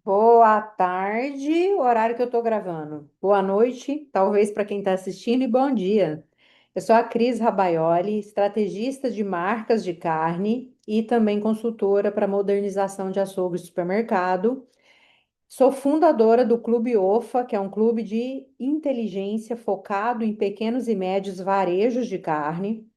Boa tarde, o horário que eu estou gravando. Boa noite, talvez para quem está assistindo, e bom dia. Eu sou a Cris Rabaioli, estrategista de marcas de carne e também consultora para modernização de açougue de supermercado. Sou fundadora do Clube OFA, que é um clube de inteligência focado em pequenos e médios varejos de carne.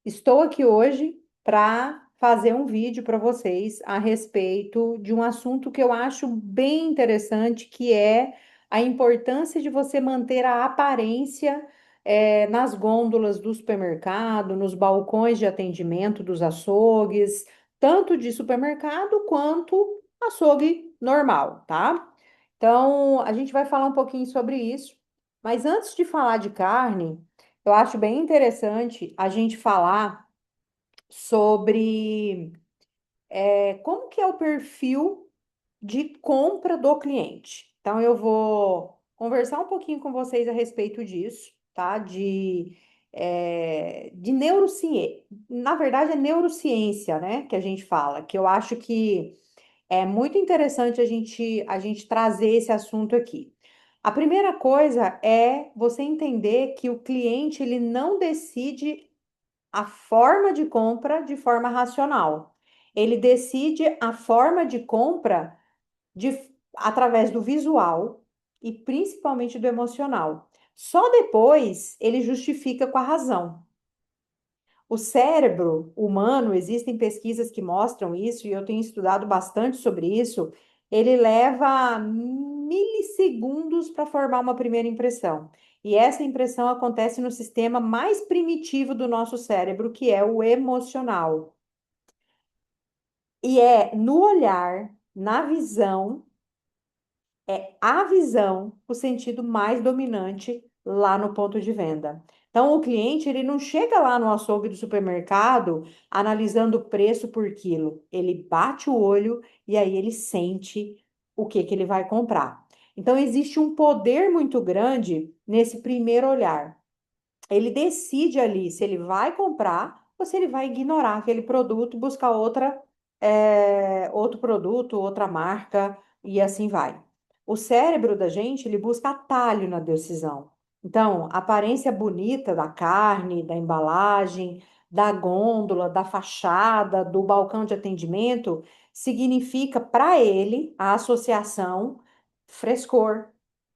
Estou aqui hoje para fazer um vídeo para vocês a respeito de um assunto que eu acho bem interessante, que é a importância de você manter a aparência nas gôndolas do supermercado, nos balcões de atendimento dos açougues, tanto de supermercado quanto açougue normal, tá? Então, a gente vai falar um pouquinho sobre isso, mas antes de falar de carne, eu acho bem interessante a gente falar sobre como que é o perfil de compra do cliente. Então, eu vou conversar um pouquinho com vocês a respeito disso, tá? De neurociência. Na verdade, é neurociência, né? Que a gente fala, que eu acho que é muito interessante a gente trazer esse assunto aqui. A primeira coisa é você entender que o cliente ele não decide a forma de compra de forma racional. Ele decide a forma de compra de, através do visual e principalmente do emocional. Só depois ele justifica com a razão. O cérebro humano, existem pesquisas que mostram isso, e eu tenho estudado bastante sobre isso. Ele leva milissegundos para formar uma primeira impressão. E essa impressão acontece no sistema mais primitivo do nosso cérebro, que é o emocional. E é no olhar, na visão, a visão o sentido mais dominante lá no ponto de venda. Então, o cliente ele não chega lá no açougue do supermercado analisando o preço por quilo. Ele bate o olho e aí ele sente o que ele vai comprar. Então, existe um poder muito grande nesse primeiro olhar. Ele decide ali se ele vai comprar ou se ele vai ignorar aquele produto, buscar outro produto, outra marca e assim vai. O cérebro da gente, ele busca atalho na decisão. Então, a aparência bonita da carne, da embalagem, da gôndola, da fachada, do balcão de atendimento, significa para ele a associação frescor,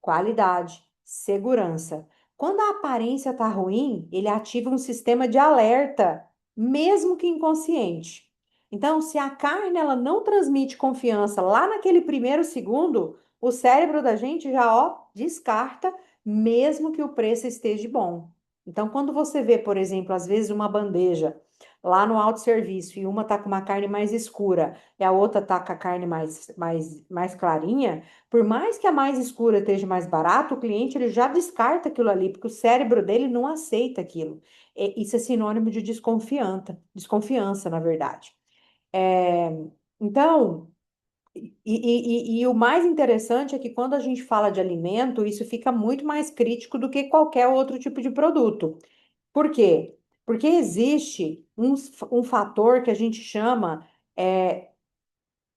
qualidade, segurança. Quando a aparência está ruim, ele ativa um sistema de alerta, mesmo que inconsciente. Então, se a carne ela não transmite confiança lá naquele primeiro segundo, o cérebro da gente já, ó, descarta, mesmo que o preço esteja bom. Então, quando você vê, por exemplo, às vezes uma bandeja lá no autosserviço e uma tá com uma carne mais escura e a outra tá com a carne mais clarinha, por mais que a mais escura esteja mais barata, o cliente ele já descarta aquilo ali, porque o cérebro dele não aceita aquilo. Isso é sinônimo de desconfiança, na verdade. É, então, e o mais interessante é que quando a gente fala de alimento, isso fica muito mais crítico do que qualquer outro tipo de produto. Por quê? Porque existe um fator que a gente chama, é,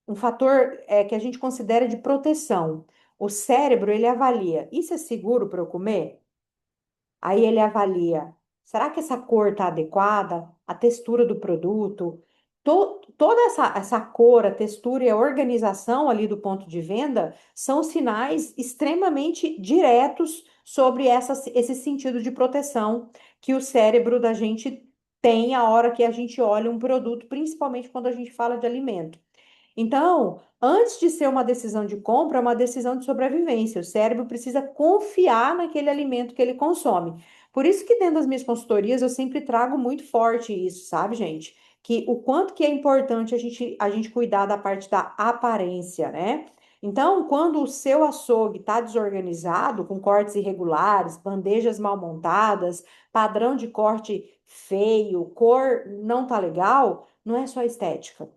um fator que a gente considera de proteção. O cérebro, ele avalia, isso é seguro para eu comer? Aí ele avalia, será que essa cor está adequada? A textura do produto? Toda essa cor, a textura e a organização ali do ponto de venda são sinais extremamente diretos sobre esse sentido de proteção que o cérebro da gente tem a hora que a gente olha um produto, principalmente quando a gente fala de alimento. Então, antes de ser uma decisão de compra, é uma decisão de sobrevivência. O cérebro precisa confiar naquele alimento que ele consome. Por isso que dentro das minhas consultorias eu sempre trago muito forte isso, sabe, gente? Que o quanto que é importante a gente cuidar da parte da aparência, né? Então, quando o seu açougue está desorganizado, com cortes irregulares, bandejas mal montadas, padrão de corte feio, cor não tá legal, não é só estética.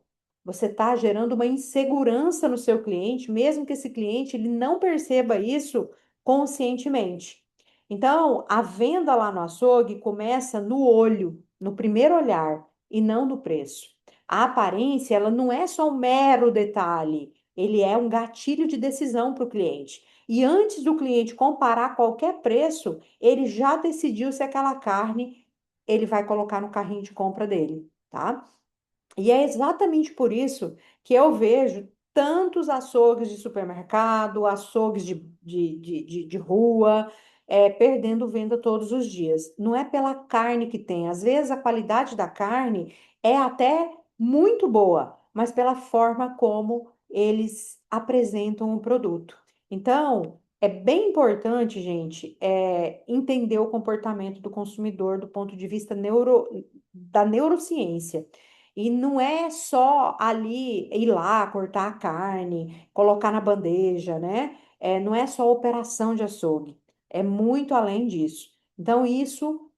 Você está gerando uma insegurança no seu cliente, mesmo que esse cliente ele não perceba isso conscientemente. Então, a venda lá no açougue começa no olho, no primeiro olhar, e não no preço. A aparência, ela não é só um mero detalhe. ele é um gatilho de decisão para o cliente. E antes do cliente comparar qualquer preço, ele já decidiu se aquela carne ele vai colocar no carrinho de compra dele, tá? E é exatamente por isso que eu vejo tantos açougues de supermercado, açougues de rua, perdendo venda todos os dias. Não é pela carne que tem, às vezes a qualidade da carne é até muito boa, mas pela forma como eles apresentam o produto. Então, é bem importante, gente, entender o comportamento do consumidor do ponto de vista da neurociência. E não é só ali ir lá cortar a carne, colocar na bandeja, né? Não é só operação de açougue, é muito além disso. Então, isso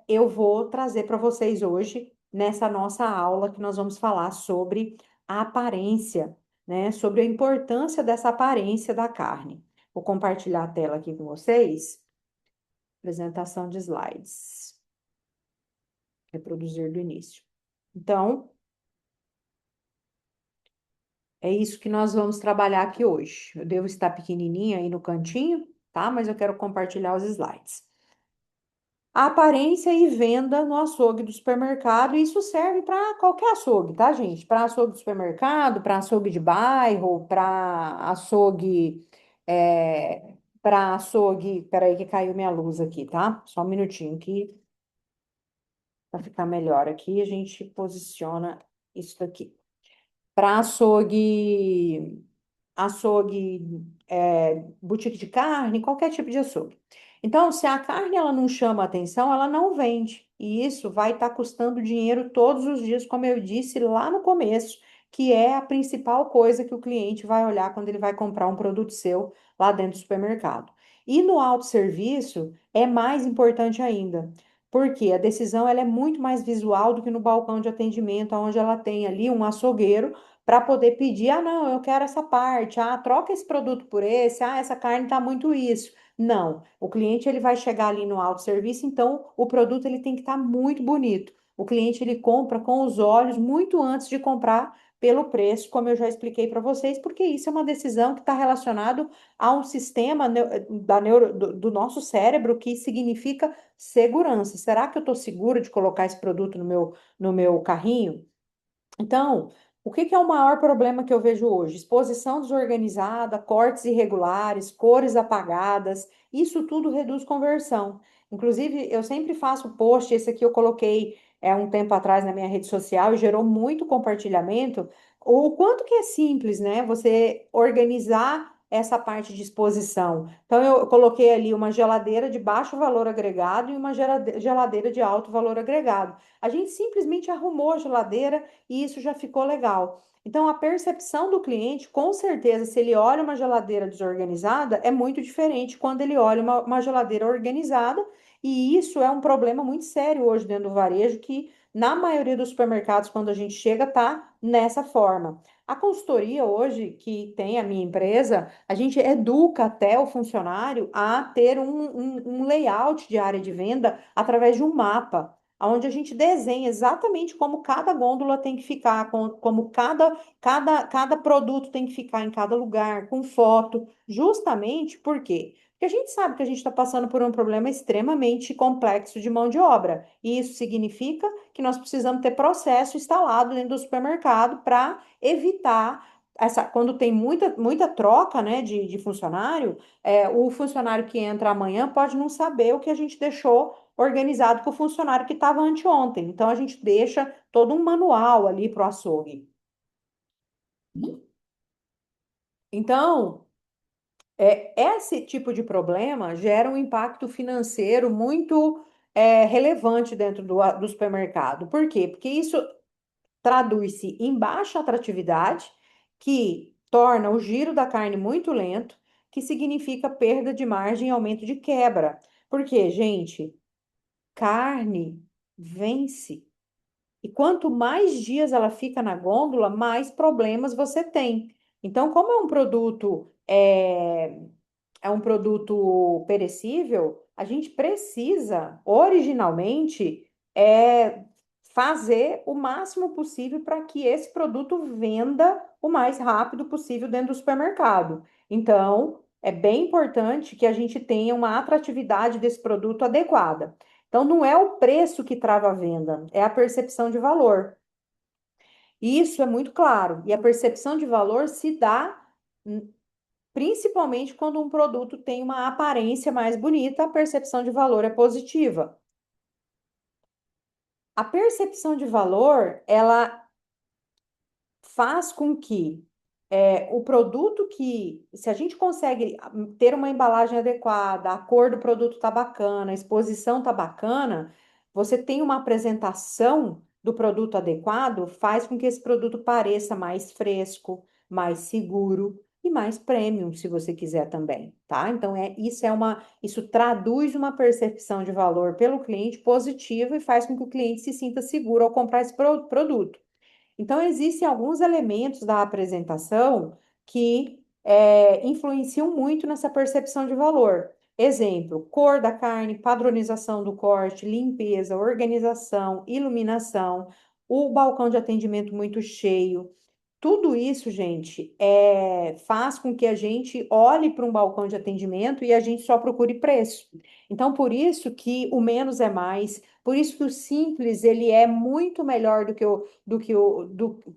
eu vou trazer para vocês hoje nessa nossa aula que nós vamos falar sobre a aparência, né? Sobre a importância dessa aparência da carne. Vou compartilhar a tela aqui com vocês. Apresentação de slides. Reproduzir do início. Então, é isso que nós vamos trabalhar aqui hoje. Eu devo estar pequenininha aí no cantinho, tá? Mas eu quero compartilhar os slides. A aparência e venda no açougue do supermercado, isso serve para qualquer açougue, tá, gente? Para açougue do supermercado, para açougue de bairro, para açougue. Peraí que caiu minha luz aqui, tá? Só um minutinho aqui, para ficar melhor aqui, a gente posiciona isso daqui. Para açougue, boutique de carne, qualquer tipo de açougue. Então, se a carne ela não chama atenção, ela não vende. E isso vai estar custando dinheiro todos os dias, como eu disse lá no começo, que é a principal coisa que o cliente vai olhar quando ele vai comprar um produto seu lá dentro do supermercado. E no autosserviço é mais importante ainda. Porque a decisão ela é muito mais visual do que no balcão de atendimento, onde ela tem ali um açougueiro para poder pedir, ah, não, eu quero essa parte, ah, troca esse produto por esse, ah, essa carne tá muito isso. Não, o cliente ele vai chegar ali no autosserviço, então o produto ele tem que estar muito bonito. O cliente ele compra com os olhos muito antes de comprar pelo preço, como eu já expliquei para vocês, porque isso é uma decisão que está relacionado a um sistema do nosso cérebro que significa segurança. Será que eu estou seguro de colocar esse produto no meu carrinho? Então, o que que é o maior problema que eu vejo hoje? Exposição desorganizada, cortes irregulares, cores apagadas, isso tudo reduz conversão. Inclusive, eu sempre faço post, esse aqui eu coloquei um tempo atrás na minha rede social e gerou muito compartilhamento. O quanto que é simples, né? Você organizar essa parte de exposição. Então, eu coloquei ali uma geladeira de baixo valor agregado e uma geladeira de alto valor agregado. A gente simplesmente arrumou a geladeira e isso já ficou legal. Então, a percepção do cliente, com certeza, se ele olha uma geladeira desorganizada, é muito diferente quando ele olha uma geladeira organizada, e isso é um problema muito sério hoje dentro do varejo, que na maioria dos supermercados, quando a gente chega, tá nessa forma. A consultoria hoje, que tem a minha empresa, a gente educa até o funcionário a ter um layout de área de venda através de um mapa onde a gente desenha exatamente como cada gôndola tem que ficar, como cada produto tem que ficar em cada lugar, com foto, justamente por quê? Porque a gente sabe que a gente está passando por um problema extremamente complexo de mão de obra, e isso significa que nós precisamos ter processo instalado dentro do supermercado para evitar quando tem muita troca, né, de funcionário, o funcionário que entra amanhã pode não saber o que a gente deixou organizado com o funcionário que estava anteontem. Então, a gente deixa todo um manual ali para o açougue. Então, esse tipo de problema gera um impacto financeiro muito relevante dentro do supermercado. Por quê? Porque isso traduz-se em baixa atratividade, que torna o giro da carne muito lento, que significa perda de margem e aumento de quebra. Porque, gente, carne vence. E quanto mais dias ela fica na gôndola, mais problemas você tem. Então, como é um produto perecível, a gente precisa, originalmente, fazer o máximo possível para que esse produto venda o mais rápido possível dentro do supermercado. Então, é bem importante que a gente tenha uma atratividade desse produto adequada. Então, não é o preço que trava a venda, é a percepção de valor. Isso é muito claro. E a percepção de valor se dá principalmente quando um produto tem uma aparência mais bonita, a percepção de valor é positiva. A percepção de valor, ela faz com que o produto que, se a gente consegue ter uma embalagem adequada, a cor do produto tá bacana, a exposição tá bacana, você tem uma apresentação do produto adequado, faz com que esse produto pareça mais fresco, mais seguro e mais premium, se você quiser também, tá? Então isso traduz uma percepção de valor pelo cliente positiva e faz com que o cliente se sinta seguro ao comprar esse produto. Então, existem alguns elementos da apresentação que influenciam muito nessa percepção de valor. Exemplo, cor da carne, padronização do corte, limpeza, organização, iluminação, o balcão de atendimento muito cheio. Tudo isso, gente, faz com que a gente olhe para um balcão de atendimento e a gente só procure preço. Então, por isso que o menos é mais, por isso que o simples ele é muito melhor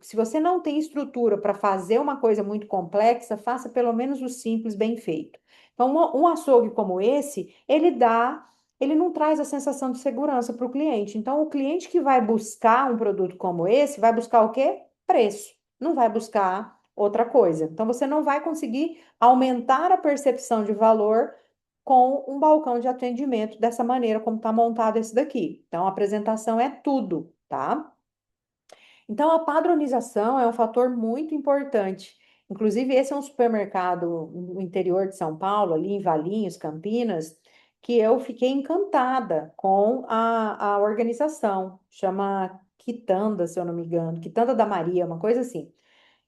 se você não tem estrutura para fazer uma coisa muito complexa, faça pelo menos o simples bem feito. Então, um açougue como esse, ele não traz a sensação de segurança para o cliente. Então, o cliente que vai buscar um produto como esse, vai buscar o quê? Preço, não vai buscar outra coisa. Então, você não vai conseguir aumentar a percepção de valor com um balcão de atendimento dessa maneira como está montado esse daqui. Então, a apresentação é tudo, tá? Então, a padronização é um fator muito importante. Inclusive, esse é um supermercado no interior de São Paulo, ali em Valinhos, Campinas, que eu fiquei encantada com a organização. Chama Quitanda, se eu não me engano, Quitanda da Maria, uma coisa assim.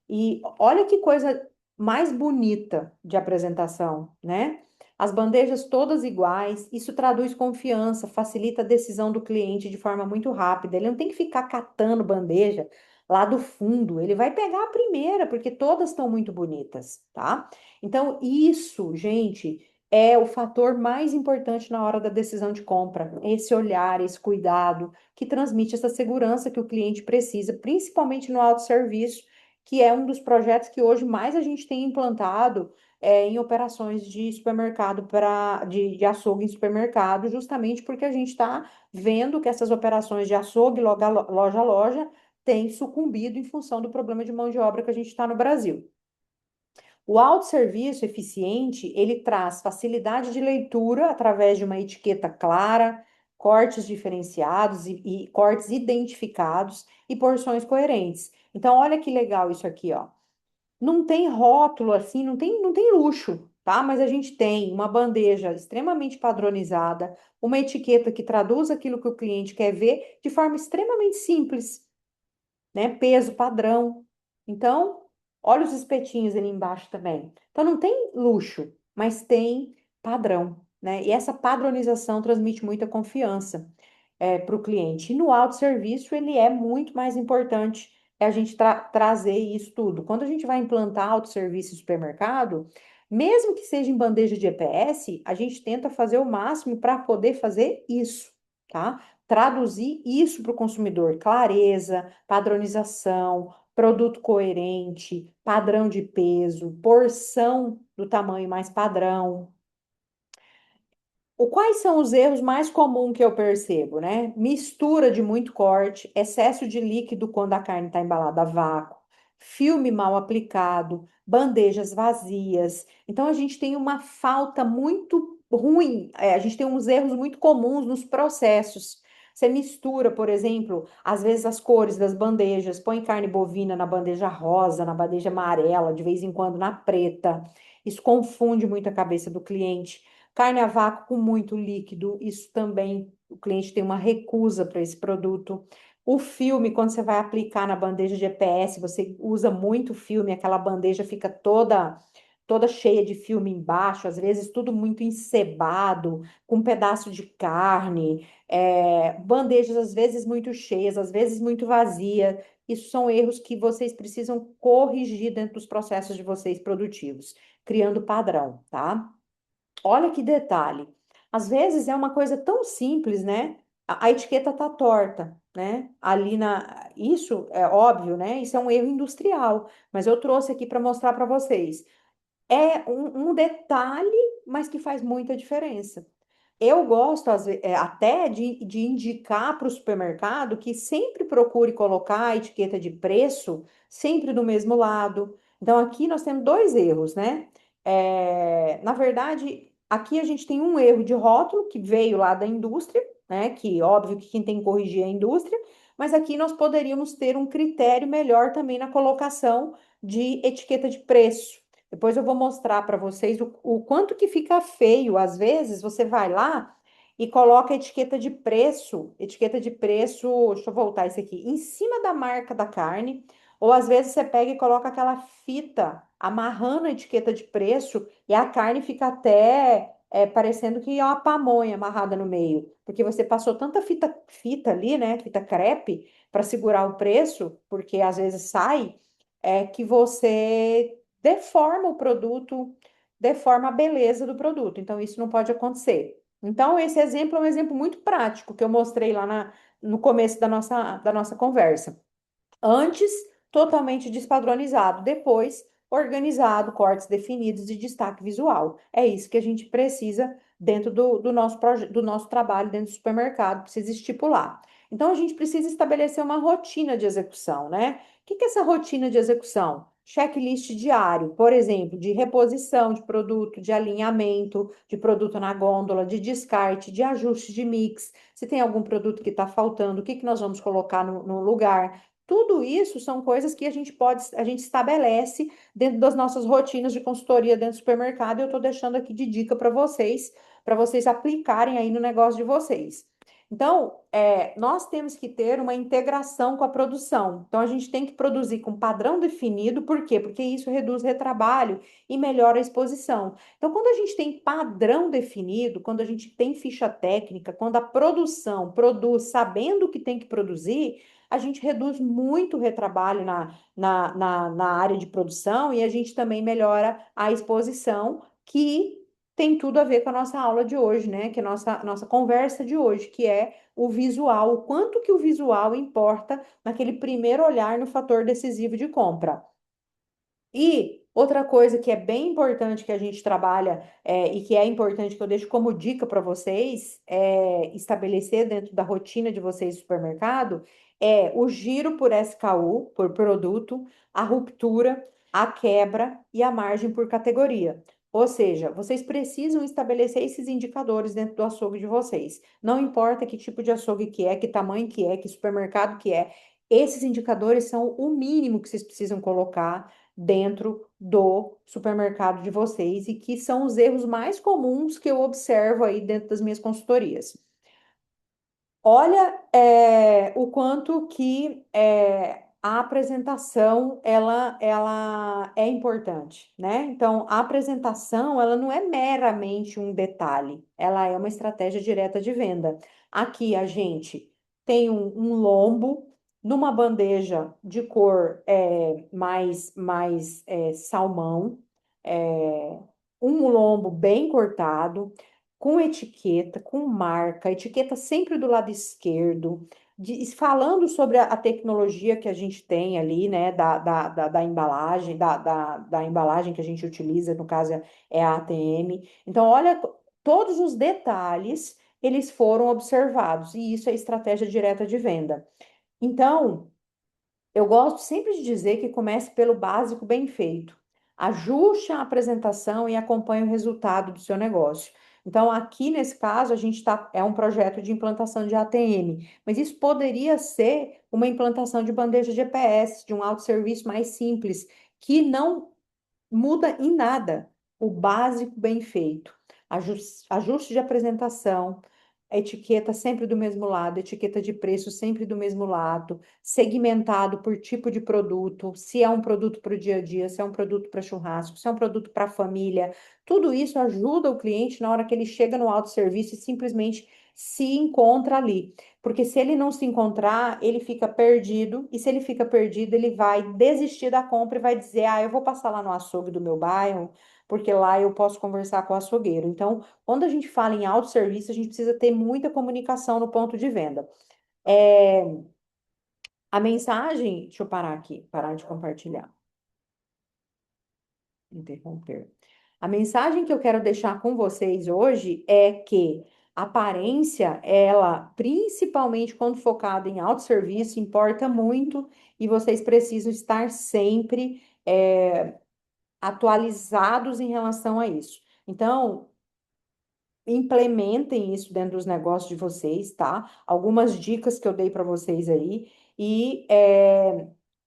E olha que coisa mais bonita de apresentação, né? As bandejas todas iguais, isso traduz confiança, facilita a decisão do cliente de forma muito rápida. Ele não tem que ficar catando bandeja lá do fundo, ele vai pegar a primeira, porque todas estão muito bonitas, tá? Então, isso, gente, é o fator mais importante na hora da decisão de compra. Esse olhar, esse cuidado que transmite essa segurança que o cliente precisa, principalmente no autosserviço, que é um dos projetos que hoje mais a gente tem implantado em operações de supermercado de açougue em supermercado, justamente porque a gente está vendo que essas operações de açougue, loja a loja, têm sucumbido em função do problema de mão de obra que a gente está no Brasil. O autosserviço eficiente, ele traz facilidade de leitura através de uma etiqueta clara, cortes diferenciados e cortes identificados e porções coerentes. Então, olha que legal isso aqui, ó. Não tem rótulo assim, não tem luxo, tá? Mas a gente tem uma bandeja extremamente padronizada, uma etiqueta que traduz aquilo que o cliente quer ver de forma extremamente simples, né? Peso padrão. Então, olha os espetinhos ali embaixo também. Então, não tem luxo, mas tem padrão, né? E essa padronização transmite muita confiança para o cliente. E no autosserviço, ele é muito mais importante a gente trazer isso tudo. Quando a gente vai implantar autosserviço em supermercado, mesmo que seja em bandeja de EPS, a gente tenta fazer o máximo para poder fazer isso, tá? Traduzir isso para o consumidor, clareza, padronização, produto coerente, padrão de peso, porção do tamanho mais padrão. Quais são os erros mais comuns que eu percebo, né? Mistura de muito corte, excesso de líquido quando a carne está embalada a vácuo, filme mal aplicado, bandejas vazias. Então, a gente tem uma falta muito ruim, a gente tem uns erros muito comuns nos processos. Você mistura, por exemplo, às vezes as cores das bandejas, põe carne bovina na bandeja rosa, na bandeja amarela, de vez em quando na preta. Isso confunde muito a cabeça do cliente. Carne a vácuo com muito líquido, isso também o cliente tem uma recusa para esse produto. O filme, quando você vai aplicar na bandeja de EPS, você usa muito filme, aquela bandeja fica toda cheia de filme embaixo, às vezes tudo muito encebado, com um pedaço de carne, bandejas às vezes muito cheias, às vezes muito vazia. Isso são erros que vocês precisam corrigir dentro dos processos de vocês produtivos, criando padrão, tá? Olha que detalhe. Às vezes é uma coisa tão simples, né? A etiqueta tá torta, né? Ali na. Isso é óbvio, né? Isso é um erro industrial, mas eu trouxe aqui para mostrar para vocês. É um detalhe, mas que faz muita diferença. Eu gosto até de indicar para o supermercado que sempre procure colocar a etiqueta de preço sempre do mesmo lado. Então, aqui nós temos dois erros, né? Na verdade, aqui a gente tem um erro de rótulo que veio lá da indústria, né? Que óbvio que quem tem que corrigir é a indústria, mas aqui nós poderíamos ter um critério melhor também na colocação de etiqueta de preço. Depois eu vou mostrar para vocês o quanto que fica feio. Às vezes você vai lá e coloca etiqueta de preço, deixa eu voltar esse aqui, em cima da marca da carne, ou às vezes você pega e coloca aquela fita amarrando a etiqueta de preço e a carne fica até parecendo que é uma pamonha amarrada no meio, porque você passou tanta fita ali, né, fita crepe, para segurar o preço, porque às vezes sai, que você deforma o produto, deforma a beleza do produto. Então, isso não pode acontecer. Então, esse exemplo é um exemplo muito prático que eu mostrei lá no começo da nossa conversa. Antes, totalmente despadronizado. Depois, organizado, cortes definidos e destaque visual. É isso que a gente precisa dentro do nosso trabalho dentro do supermercado, precisa estipular. Então, a gente precisa estabelecer uma rotina de execução, né? O que que é essa rotina de execução? Checklist diário, por exemplo, de reposição de produto, de alinhamento de produto na gôndola, de descarte, de ajuste de mix. Se tem algum produto que está faltando, o que que nós vamos colocar no lugar? Tudo isso são coisas que a gente estabelece dentro das nossas rotinas de consultoria dentro do supermercado, e eu estou deixando aqui de dica para vocês aplicarem aí no negócio de vocês. Então, nós temos que ter uma integração com a produção. Então, a gente tem que produzir com padrão definido, por quê? Porque isso reduz retrabalho e melhora a exposição. Então, quando a gente tem padrão definido, quando a gente tem ficha técnica, quando a produção produz sabendo o que tem que produzir, a gente reduz muito o retrabalho na área de produção e a gente também melhora a exposição, que tem tudo a ver com a nossa aula de hoje, né? Que é a nossa conversa de hoje, que é o visual, o quanto que o visual importa naquele primeiro olhar no fator decisivo de compra. E outra coisa que é bem importante que a gente trabalha e que é importante que eu deixo como dica para vocês estabelecer dentro da rotina de vocês do supermercado é o giro por SKU, por produto, a ruptura, a quebra e a margem por categoria. Ou seja, vocês precisam estabelecer esses indicadores dentro do açougue de vocês. Não importa que tipo de açougue que é, que tamanho que é, que supermercado que é, esses indicadores são o mínimo que vocês precisam colocar dentro do supermercado de vocês e que são os erros mais comuns que eu observo aí dentro das minhas consultorias. Olha, o quanto que a apresentação ela é importante, né? Então, a apresentação ela não é meramente um detalhe, ela é uma estratégia direta de venda. Aqui a gente tem um lombo numa bandeja de cor mais salmão, é, um lombo bem cortado com etiqueta, com marca, etiqueta sempre do lado esquerdo, falando sobre a tecnologia que a gente tem ali, né, da embalagem, da embalagem que a gente utiliza, no caso é a ATM. Então, olha, todos os detalhes, eles foram observados, e isso é estratégia direta de venda. Então, eu gosto sempre de dizer que comece pelo básico bem feito. Ajuste a apresentação e acompanhe o resultado do seu negócio. Então, aqui nesse caso, é um projeto de implantação de ATM, mas isso poderia ser uma implantação de bandeja GPS, de um autosserviço mais simples, que não muda em nada o básico bem feito. Ajuste de apresentação, a etiqueta sempre do mesmo lado, etiqueta de preço sempre do mesmo lado, segmentado por tipo de produto, se é um produto para o dia a dia, se é um produto para churrasco, se é um produto para família. Tudo isso ajuda o cliente na hora que ele chega no autosserviço e simplesmente se encontra ali. Porque se ele não se encontrar, ele fica perdido, e se ele fica perdido, ele vai desistir da compra e vai dizer: Ah, eu vou passar lá no açougue do meu bairro, porque lá eu posso conversar com o açougueiro. Então, quando a gente fala em autosserviço, a gente precisa ter muita comunicação no ponto de venda. É, a mensagem, deixa eu parar aqui, parar de compartilhar, interromper. A mensagem que eu quero deixar com vocês hoje é que a aparência, ela, principalmente quando focada em autosserviço, importa muito e vocês precisam estar sempre atualizados em relação a isso. Então, implementem isso dentro dos negócios de vocês, tá? Algumas dicas que eu dei para vocês aí e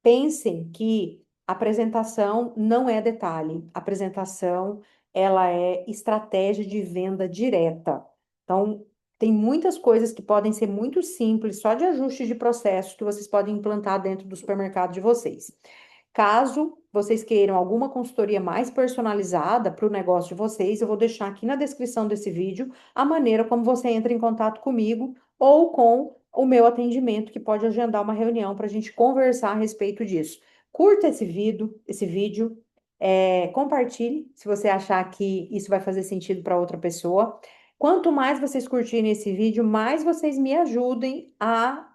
pensem que apresentação não é detalhe, apresentação ela é estratégia de venda direta. Então, tem muitas coisas que podem ser muito simples, só de ajuste de processo que vocês podem implantar dentro do supermercado de vocês. Caso vocês queiram alguma consultoria mais personalizada para o negócio de vocês, eu vou deixar aqui na descrição desse vídeo a maneira como você entra em contato comigo ou com o meu atendimento, que pode agendar uma reunião para a gente conversar a respeito disso. Curta esse vídeo, compartilhe se você achar que isso vai fazer sentido para outra pessoa. Quanto mais vocês curtirem esse vídeo, mais vocês me ajudem a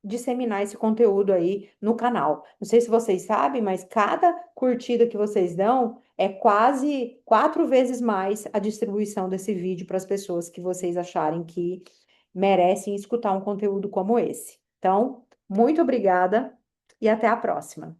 disseminar esse conteúdo aí no canal. Não sei se vocês sabem, mas cada curtida que vocês dão é quase 4 vezes mais a distribuição desse vídeo para as pessoas que vocês acharem que merecem escutar um conteúdo como esse. Então, muito obrigada e até a próxima.